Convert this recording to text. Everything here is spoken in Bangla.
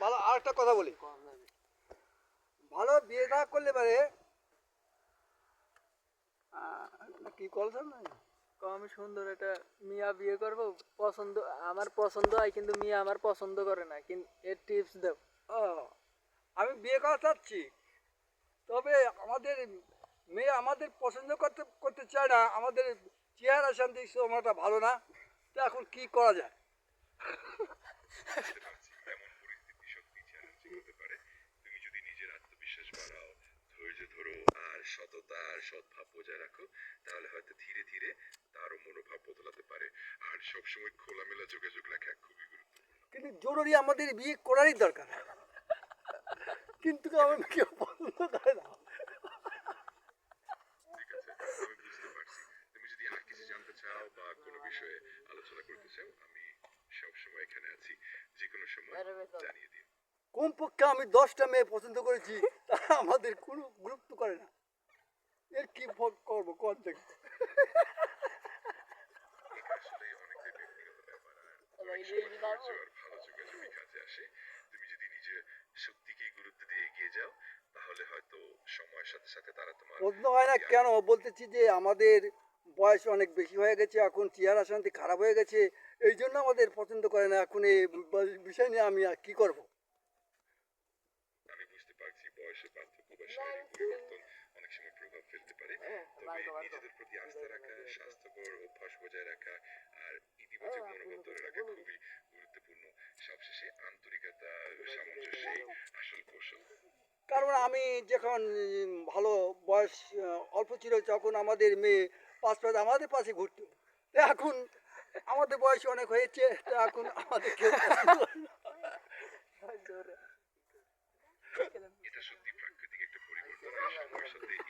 তাহলে আরেকটা কথা বলি, ভালো বিয়ে না করলে পারে কি করছেন না আমি সুন্দর একটা মিয়া বিয়ে করব, পছন্দ আমার পছন্দ হয় কিন্তু মিয়া আমার পছন্দ করে না, কিন্তু এর টিপস দাও। ও, আমি বিয়ে করা চাচ্ছি, তবে আমাদের মেয়ে আমাদের পছন্দ করতে করতে চায় না, আমাদের চেহারা শান্তি সময়টা ভালো না, তো এখন কি করা যায়? বুঝতে পারছি এমন পরিস্থিতি সত্যি চ্যালেঞ্জিং হতে পারে। তুমি যদি নিজের আত্মবিশ্বাস বাড়াও, ধৈর্য ধরো আর সততা আর সদ্ভাব বজায় রাখো, তাহলে হয়তো ধীরে ধীরে তারও মনোভাব বদলাতে পারে। আর সবসময় খোলামেলা যোগাযোগ রাখা খুবই গুরুত্বপূর্ণ। কিন্তু জরুরি আমাদের বিয়ে করারই দরকার, কিন্তু আমার কেউ পছন্দ করে না। ঠিক আছে, আমি বুঝতে পারছি। তুমি যদি আর কিছু জানতে চাও বা কোনো বিষয়ে আলোচনা করতে চাও, আমি সবসময় এখানে আছি। যে কোনো সময় জানিয়ে দিও। কমপক্ষে আমি 10টা মেয়ে পছন্দ করেছি, তারা আমাদের কোনো গুরুত্ব করে না, এর কি করবো কোন থেকে? এটা আসলে অনেকটাই ব্যক্তিগত ব্যাপার, আর অনেক সময় ধৈর্য আর ভালো যোগাযোগই কাজে আসে। তুমি যদি নিজে সত্যিকেই গুরুত্ব দিয়ে এগিয়ে যাও, তাহলে হয়তো সময়ের সাথে সাথে তারা তোমার পছন্দ হয় না কেন বলতেছি যে আমাদের বয়স অনেক বেশি হয়ে গেছে, এখন চেহারা শান্তি খারাপ হয়ে গেছে, এই জন্য আমাদের পছন্দ করে না। এখন এই বিষয় নিয়ে আমি আর কি করব? আমি বুঝতে পারছি বয়সের পার্থক্য বা শারীরিক পরিবর্তন অনেক সময় প্রভাব ফেলতে পারে। তবে নিজেদের প্রতি আস্থা রাখা, স্বাস্থ্যকর অভ্যাস বজায় রাখা আর ইতিবাচক মনোভাব ধরে রাখা খুবই গুরুত্বপূর্ণ। সবশেষে আন্তরিকতা ও সামঞ্জস্যই আসল কৌশল। কারণ আমি যখন ভালো বয়স অল্প ছিল, তখন আমাদের মেয়ে আমাদের পাশে ঘুরতো, তো এখন আমাদের বয়স অনেক হয়েছে, তো এখন আমাদের কেউ পছন্দ করে না। এটা সত্যি প্রাকৃতিক একটা পরিবর্তন, আর সময়ের সাথে এই